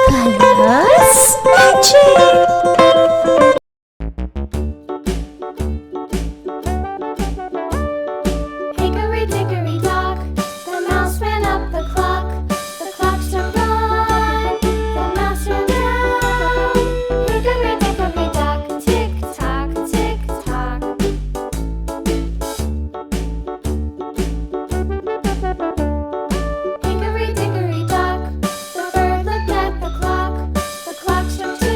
Colors Magic! Hickory dickory dock, the mouse ran up the clock. The clock struck one, the mouse ran down. Hickory dickory dock, tick tock, tick tock. Hickory dickory dock, the bird looked at the clock. The clock struck two,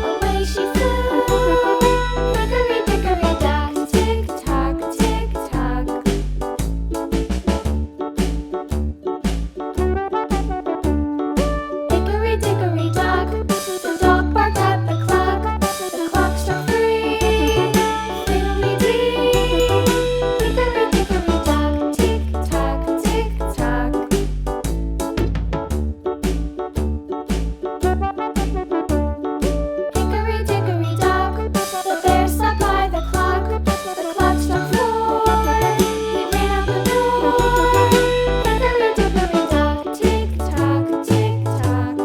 away she flew. Hickory dickory dock, tick tock, tick tock. Hickory dickory dock, the dog barked at the clock. The clock struck three, fiddly-dee. Hickory dickory dock, tick tock, tick tock. Hickory dickory dock, the bear sat by the clock. The clock struck four, he ran out the door. Hickory dickory dock, tick tock, tick tock.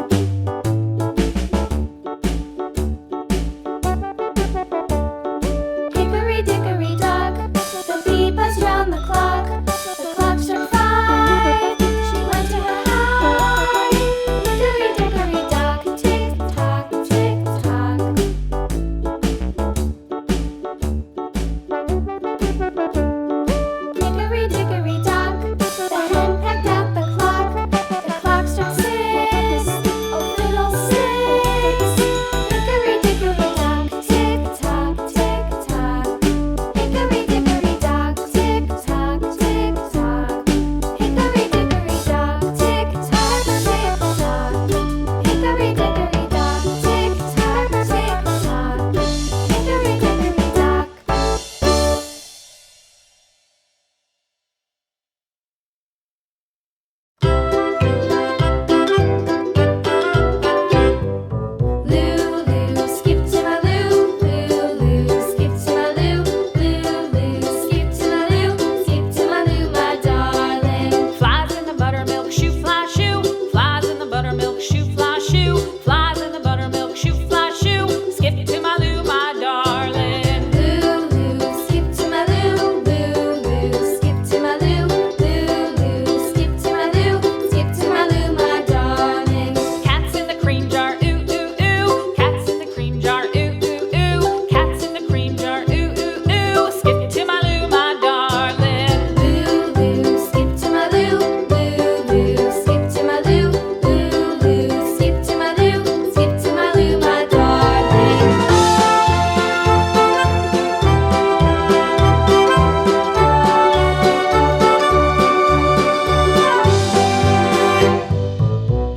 Hickory dickory dock, the bee buzzed round the clock. The clock struck five, she went to her hive. Hickory dickory dock, tick tock, tick tock. Hickory dickory dock, the hen pecked at the clock. The clock struck six, oh fiddlesticks. Hickory dickory dock, tick tock, tick tock. Hickory dickory dock, tick tock, tick tock. Hickory dickory dock, tick tock, tick tock. Hickory dickory dock, tick tock, tick tock. Hickory dickory dock. Lulu, skip to my loo, Lulu, skip to my loo, Lulu, skip to my loo, skip to my loo, my darling. Flies in the buttermilk shoe, fly shoe. Flies in the buttermilk shoe, fly shoe. Flies in the buttermilk shoe, fly shoe. Skip to my loo, my darling. Lulu, skip to my loo, Lulu, skip to my loo, Lulu, skip to my loo, skip to my loo, my darling. Cats in the cream jar, ooh ooh ooh. Cats in the cream jar, ooh ooh ooh. Cats in the cream jar, ooh ooh ooh. Skip to my loo, my darling. Lulu, skip to my loo, Lulu, skip to my loo, Lulu, skip to my loo, skip to my loo, my darling.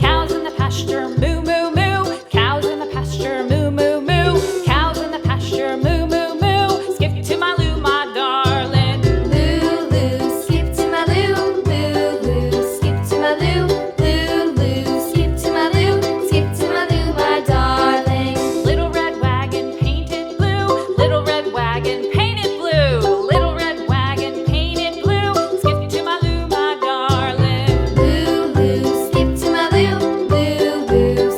Cows in the pasture, moo moo moo. Cows in the pasture, moo moo moo. Cows in the pasture, moo moo moo. Skip to my loo, my darling. Lulu, skip to my loo, Lulu, skip to my loo, Lulu, skip to my loo, skip to my loo, my darling. Little red wagon painted blue. Little red wagon painted blue. Little red wagon painted blue. Skip to my loo, my darling. Lulu, skip to my loo, Lulu,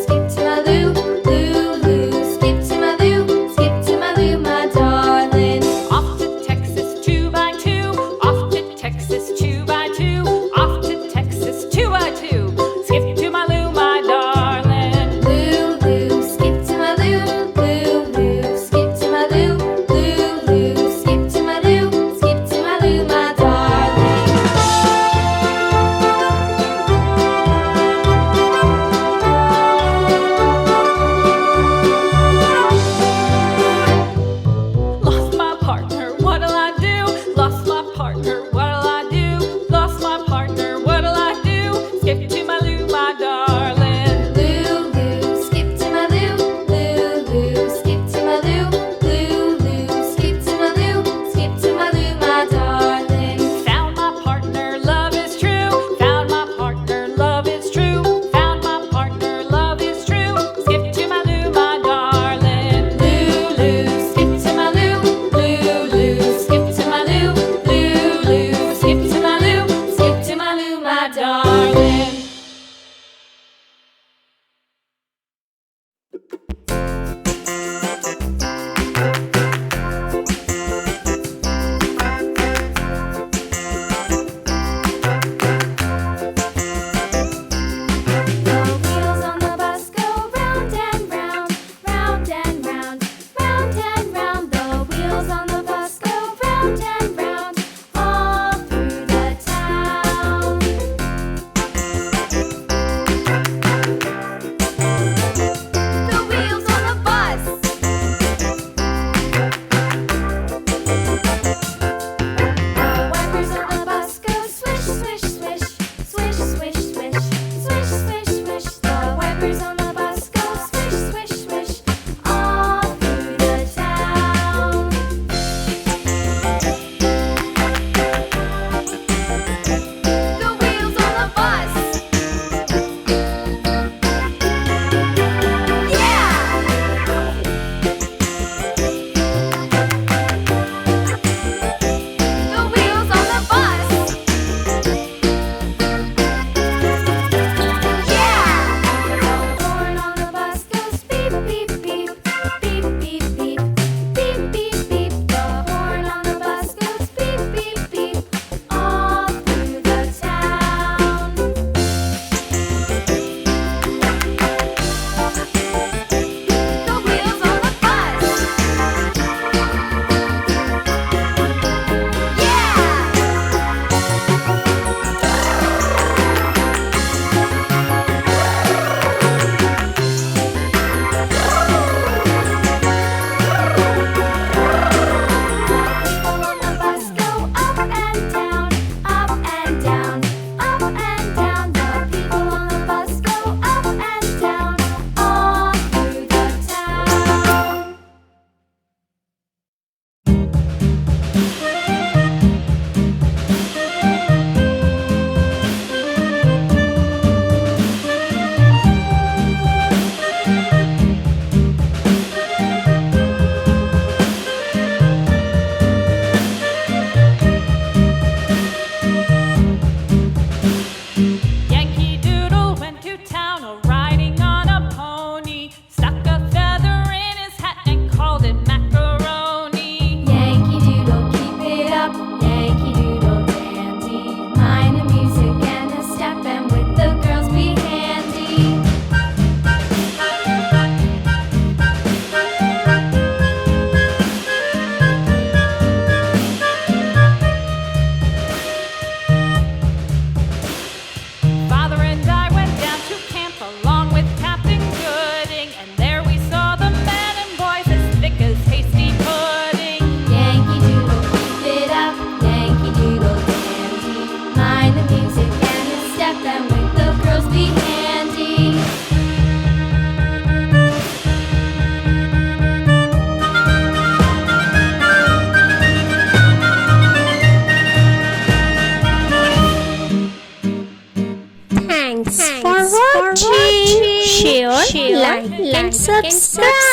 share, and subscribe.